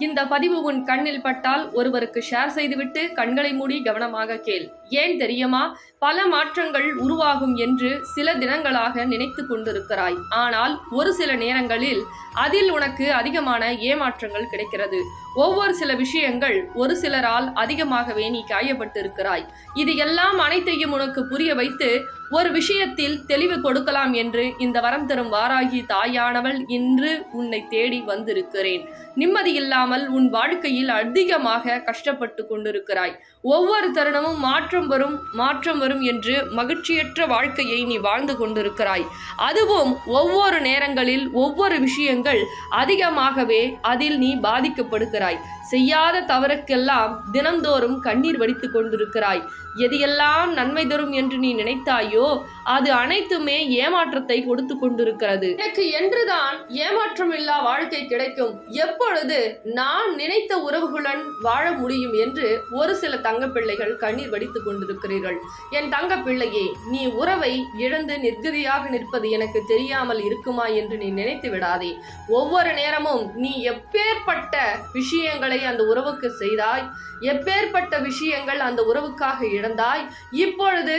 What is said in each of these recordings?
இந்த பதிவு உன் கண்ணில் பட்டால் ஒருவருக்கு ஷேர் செய்துவிட்டு கண்களை மூடி கவனமாக கேள். ஏன் தெரியுமா? பல மாற்றங்கள் உருவாகும் என்று சில தினங்களாக நினைத்து கொண்டிருக்கிறாய். ஆனால் ஒரு சில நேரங்களில் அதில் உனக்கு அதிகமான ஏமாற்றங்கள் கிடைக்கிறது. ஒவ்வொரு சில விஷயங்கள் ஒரு சிலரால் அதிகமாகவே நீ காயப்பட்டிருக்கிறாய். இது எல்லாம் அனைத்தையும் உனக்கு புரிய வைத்து ஒரு விஷயத்தில் தெளிவு கொடுக்கலாம் என்று இந்த வரம் தரும் வாராகி தாயானவள் இன்று உன்னை தேடி வந்திருக்கிறேன். நிம்மதியில்லாமல் உன் வாழ்க்கையில் அதிகமாக கஷ்டப்பட்டு கொண்டிருக்கிறாய். ஒவ்வொரு தருணமும் மாற்றம் வரும் என்று மகிழ்ச்சியற்ற வாழ்க்கையை நீ வாழ்ந்து கொண்டிருக்கிறாய். அதுவும் ஒவ்வொரு நேரங்களில் ஒவ்வொரு விஷயங்கள் அதிகமாகவே அதில் நீ பாதிக்கப்படுகிறாய். செய்யாத தவறுக்கெல்லாம் தினந்தோறும் கண்ணீர் வடித்துக் கொண்டிருக்கிறாய். எது எல்லாம் நன்மை தரும் என்று நீ நினைத்தாயோ அது அனைத்துமே ஏமாற்றத்தை கொடுத்து கொண்டிருக்கிறது. எனக்கு என்றுதான் ஏமாற்றம் இல்லா வாழ்க்கை கிடைக்கும், எப்பொழுது நான் நினைத்த உறவுகளுடன் வாழ முடியும் என்று ஒரு சில தங்க பிள்ளைகள் கண்ணீர் வடித்துக் கொண்டிருக்கிறீர்கள். என் தங்க பிள்ளையே, நீ உறவை இழந்து நிர்கதியாக நிற்பது எனக்கு தெரியாமல் இருக்குமா என்று நீ நினைத்து விடாதே. ஒவ்வொரு நேரமும் நீ எப்பேற்பட்ட விஷயங்களை அந்த உறவுக்கு செய்தாய், எப்பேற்பட்ட விஷயங்கள் அந்த உறவுக்காக இழந்தாய். இப்பொழுது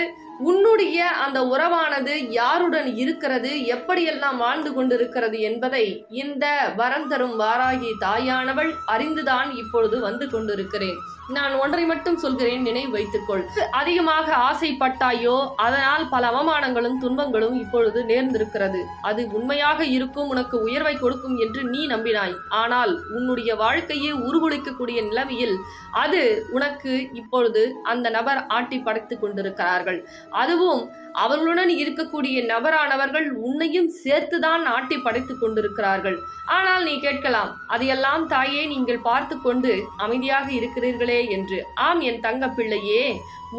உன்னுடைய அந்த உறவானது யாருடன் இருக்கிறது, எப்படியெல்லாம் வாழ்ந்து கொண்டிருக்கிறது என்பதை இந்த வரம் தரும் வாராகி தாயானவள் அறிந்துதான் இப்பொழுது வந்து கொண்டிருக்கிறேன். நான் ஒன்றை மட்டும் சொல்கிறேன், நினைவு வைத்துக்கொள். அதிகமாக ஆசைப்பட்டாயோ அதனால் பல அவமானங்களும் துன்பங்களும் இப்பொழுது நேர்ந்திருக்கிறது. அது உண்மையாக இருக்கும், உனக்கு உயர்வை கொடுக்கும் என்று நீ நம்பினாய். ஆனால் உன்னுடைய வாழ்க்கையை உருகுலைக்கக்கூடிய நிலைமையில் அது உனக்கு இப்பொழுது அந்த நபர் ஆட்டி படைத்துக் கொண்டிருக்கிறார்கள். அதுவும் அவர்களுடன் இருக்கக்கூடிய நபரானவர்கள் உன்னையும் சேர்த்துதான் ஆட்டி படைத்துக் கொண்டிருக்கிறார்கள். ஆனால் நீ கேட்கலாம், அதையெல்லாம் தாயே நீங்கள் பார்த்து கொண்டு அமைதியாக இருக்கிறீர்களே என்று. ஆம் என் தங்க பிள்ளையே,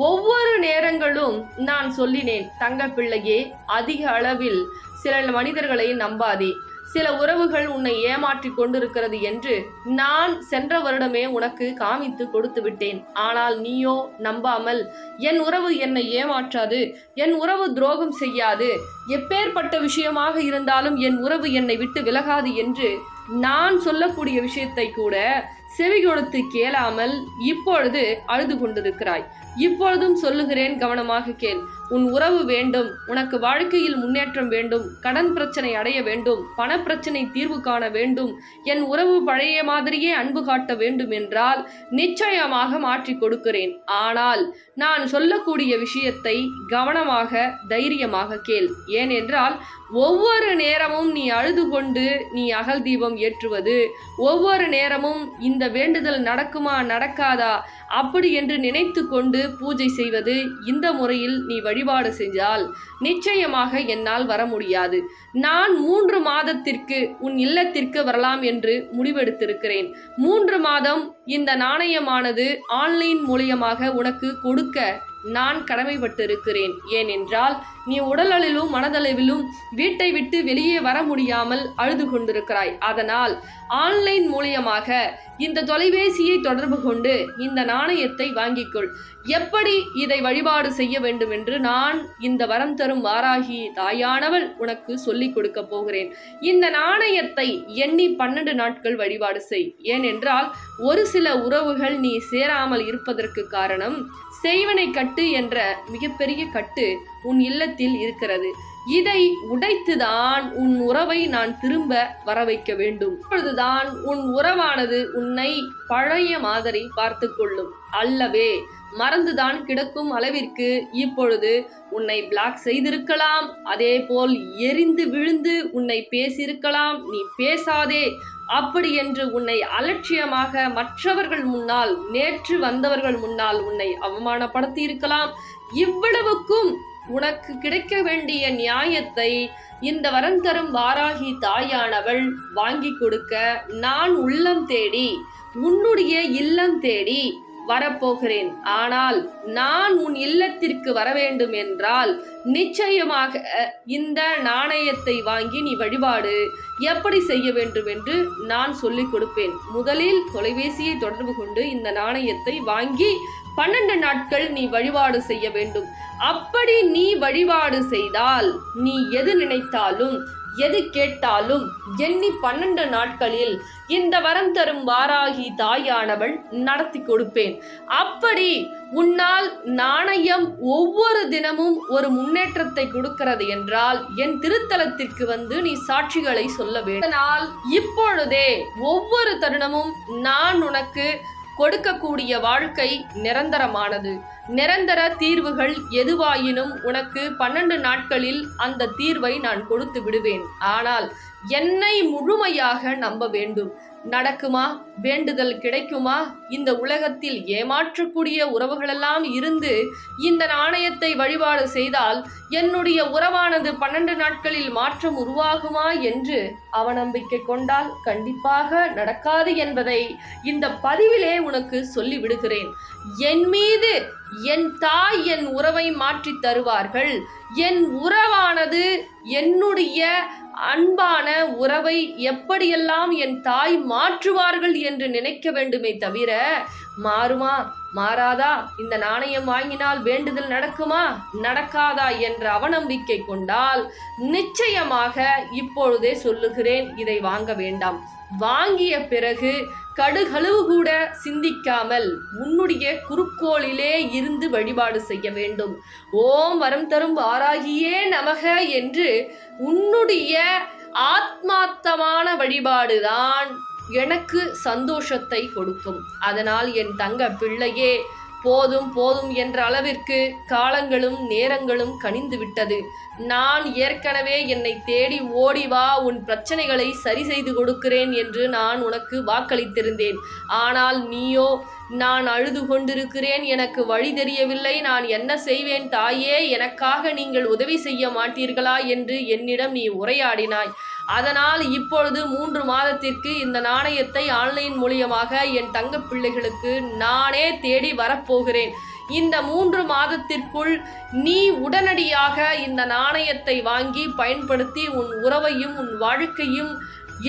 ஒவ்வொரு நேரங்களும் நான் சொல்லினேன் தங்க பிள்ளையே, அதிக அளவில் சில மனிதர்களை நம்பாதே. சில உறவுகள் உன்னை ஏமாற்றி கொண்டிருக்கிறது என்று நான் சென்ற வருடமே உனக்கு காமித்து கொடுத்து விட்டேன். ஆனால் நீயோ நம்பாமல் என் உறவு என்னை ஏமாற்றாது, என் உறவு துரோகம் செய்யாது, எப்பேற்பட்ட விஷயமாக இருந்தாலும் என் உறவு என்னை விட்டு விலகாது என்று நான் சொல்லக்கூடிய விஷயத்தை கூட செவி கொடுத்து கேளாமல் இப்பொழுது அழுது கொண்டிருக்கிறாய். இப்பொழுதும் சொல்லுகிறேன், கவனமாக கேள். உன் உறவு வேண்டும், உனக்கு வாழ்க்கையில் முன்னேற்றம் வேண்டும், கடன் பிரச்சனை அடைய வேண்டும், பணப்பிரச்சனை தீர்வு காண வேண்டும், என் உறவு பழைய மாதிரியே அன்பு காட்ட வேண்டும் என்றால் நிச்சயமாக மாற்றி கொடுக்கிறேன். ஆனால் நான் சொல்லக்கூடிய விஷயத்தை கவனமாக தைரியமாக கேள். ஏனென்றால் ஒவ்வொரு நேரமும் நீ அழுது கொண்டு நீ அகல் தீபம் ஏற்றுவது, ஒவ்வொரு நேரமும் இந்த வேண்டுதல் நடக்குமா நடக்காதா அப்படி என்று நினைத்து கொண்டு பூஜை செய்வது, இந்த முறையில் நீ வழிபாடு செஞ்சால் நிச்சயமாக என்னால் வர முடியாது. நான் 3 மாதத்திற்கு உன் இல்லத்திற்கு வரலாம் என்று முடிவெடுத்திருக்கிறேன். 3 மாதம் இந்த நாணயமானது ஆன்லைன் மூலியமாக உனக்கு கொடுக்க நான் கடமைப்பட்டிருக்கிறேன். ஏனென்றால் நீ உடலளவிலும் மனதளவிலும் வீட்டை விட்டு வெளியே வர முடியாமல் அழுது கொண்டிருக்கிறாய். அதனால் ஆன்லைன் மூலியமாக இந்த தொலைபேசியை தொடர்பு கொண்டு இந்த நாணயத்தை வாங்கிக்கொள். எப்படி இதை வழிபாடு செய்ய வேண்டும் என்று நான் இந்த வரம் தரும் வாராகி தாயானவள் உனக்கு சொல்லிக் கொடுக்க போகிறேன். இந்த நாணயத்தை எண்ணி 12 நாட்கள் வழிபாடு செய். ஏனென்றால் ஒரு சில உறவுகள் நீ சேராமல் இருப்பதற்கு காரணம் செய்வனை கட்டு என்ற மிகப்பெரிய கட்டு உன் இல்லத்தில் இருக்கிறது. இதை உடைத்துதான் உன் உறவை நான் திரும்ப வர வைக்க வேண்டும். இப்பொழுதுதான் உன் உறவானது உன்னை பழைய மாதிரி பார்த்து கொள்ளும். அல்லவே மறந்துதான் கிடக்கும் அளவிற்கு இப்பொழுது உன்னை பிளாக் செய்திருக்கலாம். அதே போல் எரிந்து விழுந்து உன்னை பேசியிருக்கலாம். நீ பேசாதே அப்படி என்று உன்னை அலட்சியமாக மற்றவர்கள் முன்னால், நேற்று வந்தவர்கள் முன்னால் உன்னை அவமானப்படுத்தி இருக்கலாம். இவ்வளவுக்கும் உனக்கு கிடைக்க வேண்டிய நியாயத்தை இந்த வரம் தரும் வாராகி தாயானவள் வாங்கி கொடுக்க நான் உள்ளம் தேடி உன்னுடைய இல்லம் தேடி வரப்போகிறேன். ஆனால் நான் உன் இல்லத்திற்கு வர வேண்டும் என்றால் நிச்சயமாக இந்த நாணயத்தை வாங்கி நீ வழிபாடு எப்படி செய்ய வேண்டும் என்று நான் சொல்லிக் கொடுப்பேன். முதலில் தொலைபேசியை தொடர்பு கொண்டு இந்த நாணயத்தை வாங்கி 12 நாட்கள் நீ வழிபாடு செய்ய வேண்டும். அப்படி நீ வழிபாடு செய்தால் நீ எது நினைத்தாலும் எது கேட்டாலும் எண்ணி 12 நாட்களில் இந்த வரம் தரும் வாராகி தாயானவள் நடத்தி கொடுப்பேன். அப்படி உன்னால் நாணயம் ஒவ்வொரு தினமும் ஒரு முன்னேற்றத்தை கொடுக்கிறது என்றால் என் திருத்தலத்திற்கு வந்து நீ சாட்சிகளை சொல்ல வேண்டும். அதனால் இப்பொழுதே ஒவ்வொரு தருணமும் நான் உனக்கு கொடுக்கக்கூடிய வாழ்க்கை நிரந்தரமானது. நிரந்தர தீர்வுகள் எதுவாயினும் உனக்கு 12 நாட்களில் அந்த தீர்வை நான் கொடுத்து விடுவேன். ஆனால் என்னை முழுமையாக நம்ப வேண்டும். நடக்குமா? வேண்டுதல் கிடைக்குமா? இந்த உலகத்தில் ஏமாற்றக்கூடிய உறவுகளெல்லாம் இருந்து இந்த நாணயத்தை வழிபாடு செய்தால் என்னுடைய உறவானது 12 நாட்களில் மாற்றம் உருவாகுமா என்று அவநம்பிக்கை கொண்டால் கண்டிப்பாக நடக்காது என்பதை இந்த பதிவிலே உனக்கு சொல்லிவிடுகிறேன். என் மீது என் தாய் என் உறவை மாற்றி தருவார்கள். என் உறவானது என்னுடைய அன்பான உறவை எப்படியெல்லாம் என் தாய் மாற்றுவார்கள் என்று நினைக்க வேண்டுமே தவிர, மாறுமா மாறாதா, இந்த நாணயம் வாங்கினால் வேண்டுதல் நடக்குமா நடக்காதா என்ற அவநம்பிக்கை கொண்டால் நிச்சயமாக இப்பொழுதே சொல்லுகிறேன், இதை வாங்க வேண்டாம். வாங்கிய பிறகு கடுகளவு கூட சிந்திக்காமல் உன்னுடைய குறுக்கோளிலே இருந்து வழிபாடு செய்ய வேண்டும். ஓம் வரம் தரும் வாராகியே நமக என்று உன்னுடைய ஆத்மார்த்தமான வழிபாடுதான் எனக்கு சந்தோஷத்தை கொடுக்கும். அதனால் என் தங்க பிள்ளையே, போதும் போதும் என்ற அளவிற்கு காலங்களும் நேரங்களும் கனிந்து விட்டது. நான் ஏற்கனவே என்னை தேடி ஓடி வா, உன் பிரச்சனைகளை சரி செய்து கொடுக்கிறேன் என்று நான் உனக்கு வாக்களித்திருந்தேன். ஆனால் நீயோ, நான் அழுது கொண்டிருக்கிறேன், எனக்கு வழி தெரியவில்லை, நான் என்ன செய்வேன் தாயே, எனக்காக நீங்கள் உதவி செய்ய மாட்டீர்களா என்று என்னிடம் நீ உரையாடினாய். அதனால் இப்பொழுது 3 மாதத்திற்கு இந்த நாணயத்தை ஆன்லைன் மூலியமாக என் தங்க பிள்ளைகளுக்கு நானே தேடி வரப்போகிறேன். இந்த 3 மாதத்திற்குள் நீ உடனடியாக இந்த நாணயத்தை வாங்கி பயன்படுத்தி உன் உறவையும் உன் வாழ்க்கையும்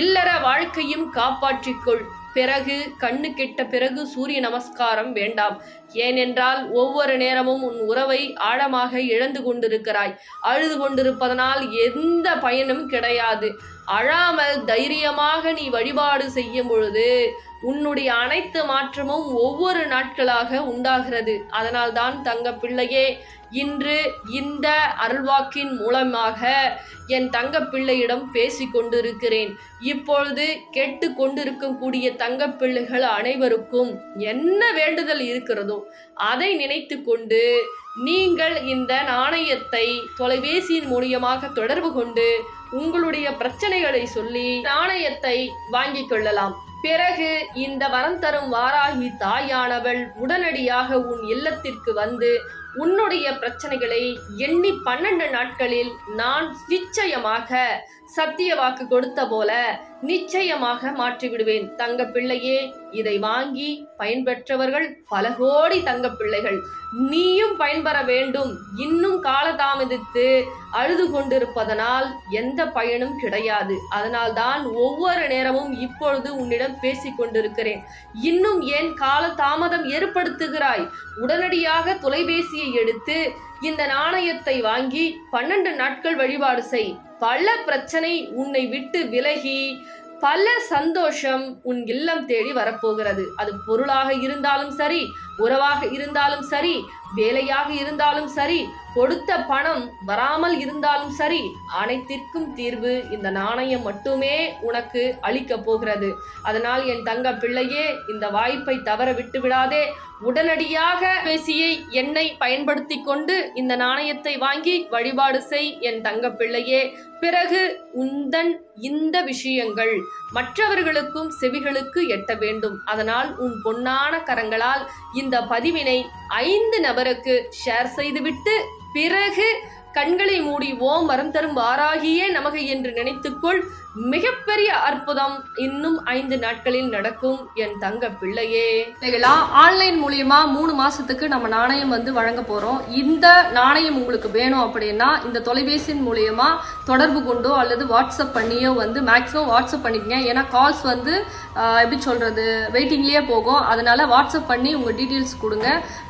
இல்லற வாழ்க்கையும் காப்பாற்றிக்கொள். பிறகு கண்ணு கெட்ட பிறகு சூரிய நமஸ்காரம் வேண்டாம். ஏனென்றால் ஒவ்வொரு நேரமும் உன் உறவை ஆழமாக இழந்து கொண்டிருக்கிறாய். அழுது கொண்டிருப்பதனால் எந்த பயனும் கிடையாது. அழாமல் தைரியமாக நீ வழிபாடு செய்யும் பொழுது உன்னுடைய அனைத்து மாற்றமும் ஒவ்வொரு நாட்களாக உண்டாகிறது. அதனால்தான் தங்க பிள்ளையே, இன்று இந்த அருள்வாக்கின் மூலமாக என் தங்க பிள்ளையிடம் பேசி கொண்டிருக்கிறேன். இப்பொழுது கேட்டு கொண்டிருக்கக்கூடிய தங்க பிள்ளைகள் அனைவருக்கும் என்ன வேண்டுதல் இருக்கிறதோ அதை நினைத்து கொண்டு நீங்கள் இந்த நாணயத்தை தொலைபேசியின் மூலியமாக தொடர்பு கொண்டு உங்களுடைய பிரச்சனைகளை சொல்லி நாணயத்தை வாங்கிக் கொள்ளலாம். பிறகு இந்த வரம் தரும் வாராகி தாயானவள் உடனடியாக உன் இல்லத்திற்கு வந்து உன்னுடைய பிரச்சனைகளை எண்ணி 12 நாட்களில் நான் நிச்சயமாக சத்திய வாக்கு கொடுத்த போல நிச்சயமாக மாற்றிவிடுவேன். தங்க பிள்ளையே, இதை வாங்கி பயன்பெற்றவர்கள் பல கோடி தங்க பிள்ளைகள். நீயும் பயன்பெற வேண்டும். இன்னும் காலதாமதித்து அழுது கொண்டிருப்பதனால் எந்த பயனும் கிடையாது. அதனால்தான் ஒவ்வொரு நேரமும் இப்பொழுது உன்னிடம் பேசிக் கொண்டிருக்கிறேன். இன்னும் ஏன் காலதாமதம் ஏற்படுத்துகிறாய்? உடனடியாக தொலைபேசியை எடுத்து இந்த நாணயத்தை வாங்கி 12 நாட்கள் வழிபாடு செய். பல பிரச்சனை உன்னை விட்டு விலகி பல சந்தோஷம் உன் இல்லம் தேடி வரப்போகிறது. அது பொருளாக இருந்தாலும் சரி, உறவாக இருந்தாலும் சரி, வேலையாக இருந்தாலும் சரி, கொடுத்த பணம் வராமல் இருந்தாலும் சரி, அனைத்திற்கும் தீர்வு இந்த நாணயம் மட்டுமே உனக்கு அளிக்க போகிறது. அதனால் என் தங்க பிள்ளையே, இந்த வாய்ப்பை தவற விட்டு விடாதே. உடனடியாக பேசியை என்னை பயன்படுத்தி கொண்டு இந்த நாணயத்தை வாங்கி வழிபாடு செய் என் தங்க பிள்ளையே. பிறகு உந்தன் இந்த விஷயங்கள் மற்றவர்களுக்கும் செவிகளுக்கு எட்ட வேண்டும். அதனால் உன் பொன்னான கரங்களால் இந்த பதிவினை 5 நபருக்கு ஷேர் செய்துவிட்டு பிறகு கண்களை மூடி ஓம் வரம் தரும் வாராகியே நமக என்று நினைத்துக்கொள். மிகப்பெரிய அற்புதம் இன்னும் 5 நாட்களில் நடக்கும் என் தங்க பிள்ளையே. ஆன்லைன் மூலியமா 3 மாசத்துக்கு நம்ம நாணயம் வந்து வழங்க போறோம். இந்த நாணயம் உங்களுக்கு வேணும் அப்படின்னா இந்த தொலைபேசியின் மூலியமா தொடர்பு கொண்டோ அல்லது வாட்ஸ்அப் பண்ணியோ வந்து மேக்ஸிமம் வாட்ஸ்அப் பண்ணிக்கங்க. ஏன்னா கால்ஸ் வந்து எப்படி சொல்றது வெயிட்டிங்லயே போகும். அதனால வாட்ஸ்அப் பண்ணி உங்க டீட்டெயில்ஸ் கொடுங்க.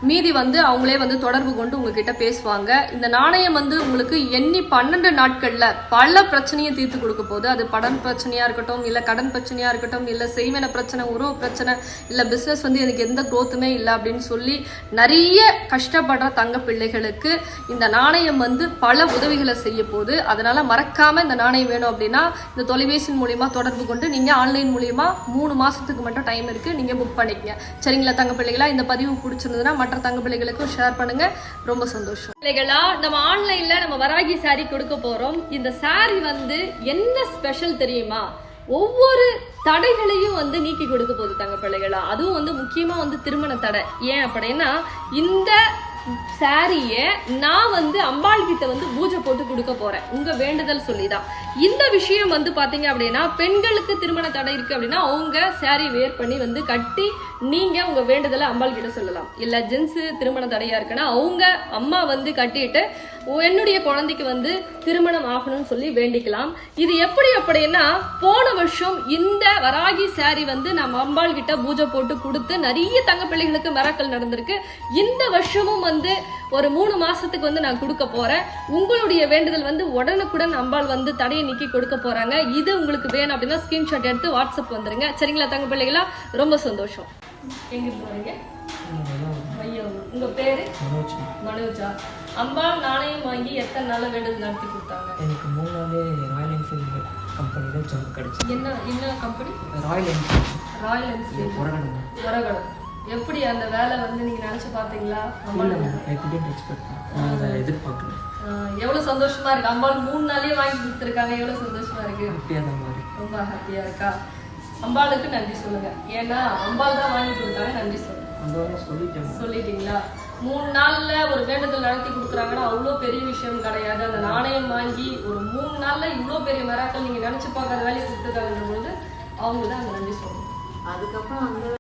மீதி வந்து அவங்களே வந்து தொடர்பு கொண்டு உங்ககிட்ட பேசுவாங்க. இந்த நாணயம் வந்து உங்களுக்கு எண்ணி 12 நாட்கள்ல பல பிரச்சனையை தீர்த்து கொடுக்க போகுது. அது படம் பிரச்சனையா இருக்கட்டும், இல்ல கடன் பிரச்சனையா இருக்கட்டும், இல்ல செய்வன பிரச்சனை, உறவு பிரச்சனை, இல்ல பிசினஸ் வந்து எனக்கு எந்த குரோத்துமே இல்லை அப்படின்னு சொல்லி நிறைய கஷ்டப்படுற தங்க பிள்ளைகளுக்கு இந்த நாணயம் வந்து பல உதவிகளை செய்ய போகுது. அதனால மறக்காம இந்த நாணயம் வேணும் அப்படின்னா இந்த தொலைபேசி மூலியமா தொடர்பு கொண்டு நீங்க ஆன்லைன் மூலியமா 3 மாசத்துக்கு மட்டும் டைம் இருக்கு, நீங்க புக் பண்ணிக்கங்க. சரிங்களா தங்க பிள்ளைகளா? இந்த பதிவு பிடிச்சிருந்ததுன்னா மற்ற தங்க பிள்ளைகளுக்கும் ஷேர் பண்ணுங்க. ரொம்ப சந்தோஷம் பிள்ளைகளா. நம்ம ஆன்லைன்ல நம்ம வராகி சாரி கொடுக்க போறோம். இந்த சாரி வந்து என்ன ஸ்பெஷல் தெரியுமா? ஒவ்வொரு தடைகளையும் வந்து நீக்கி கொடுக்க போகுது தங்க பிள்ளைகளா. அதுவும் வந்து முக்கியமா வந்து திருமண தடை. ஏன் அப்படின்னா இந்த சாரிய நான் வந்து அம்பாள் கிட்ட வந்து பூஜை போட்டு கொடுக்க போறேன் உங்க வேண்டுதல் சொல்லிதான். இந்த விஷயம் வந்து பாத்தீங்க அப்படின்னா பெண்களுக்கு திருமண தடை இருக்கு அப்படின்னா அவங்க சாரி வேர் பண்ணி வந்து கட்டி நீங்க உங்க வேண்டுதலை அம்பாள் கிட்ட சொல்லலாம். இல்ல ஜென்ஸ் திருமண தடையா இருக்குன்னா அவங்க அம்மா வந்து கட்டிட்டு என்னுடைய குழந்தைக்கு வந்து திருமணம் ஆகணும்னு சொல்லி வேண்டிக்கலாம். இது எப்படி அப்படின்னா போன வருஷம் இந்த வராகி சாரி வந்து நம்ம அம்பாள் கிட்ட பூஜை போட்டு கொடுத்து நிறைய தங்க பிள்ளைகளுக்கு மிராக்கல் நடந்திருக்கு. இந்த வருஷமும் வந்து ஒரு 3 மாசத்துக்கு வந்து நான் கொடுக்க போறேன். உங்களுடைய வேண்டுதல் வந்து உடனுக்குடன் அம்பாள் வந்து தடையை நீக்கி கொடுக்க போறாங்க. இது உங்களுக்கு வேணும் அப்படின்னா ஸ்கிரீன்ஷாட் எடுத்து வாட்ஸ்அப் வந்துருங்க. சரிங்களா தங்க பிள்ளைகளா? ரொம்ப சந்தோஷம். எங்க போறீங்க? உங்க பேரு? மனோஜா. அம்பாள் நாணயம் வாங்கி எத்தனை நாள் வேண்டுதல் நடத்தி கொடுத்தாங்க? எனக்கு 3 நாளே ராயல் என்ஃபீல்டு கம்பெனியில ஜாப் கிடைச்சு. என்ன company? Royal Enfield. Royal Enfield Uragadam. எப்படி அந்த வேலை வந்து நீங்க நினைச்சு பாத்தீங்களா? எதிர்பார்க்கல. எவ்வளவு சந்தோஷமா இருக்கு. அம்பாள் 3 நாளே வாங்கி கொடுத்துருக்காங்க. எவ்வளவு சந்தோஷமா இருக்கு. ரொம்ப ஹாப்பியா இருக்கா? அம்பாளுக்கு நன்றி சொல்லுங்க. ஏன்னா அம்பாள் தான் வாங்கி கொடுத்தாங்க. நன்றி சொல்லுங்க. சொல்லிட்டீங்களா? 3 நாள்ல ஒரு வேண்டுதல் நடத்தி கொடுக்குறாங்கன்னா அவ்வளோ பெரிய விஷயம் கிடையாது. அந்த நாணயம் வாங்கி ஒரு 3 நாள்ல இவ்வளோ பெரிய மிராக்கல் நீங்க நினைச்சு பார்க்காத வேலையை கொடுத்துருக்காங்கன்ற பொழுது அவங்க தான் அந்த நன்றி சொல்லணும். அதுக்கப்புறம்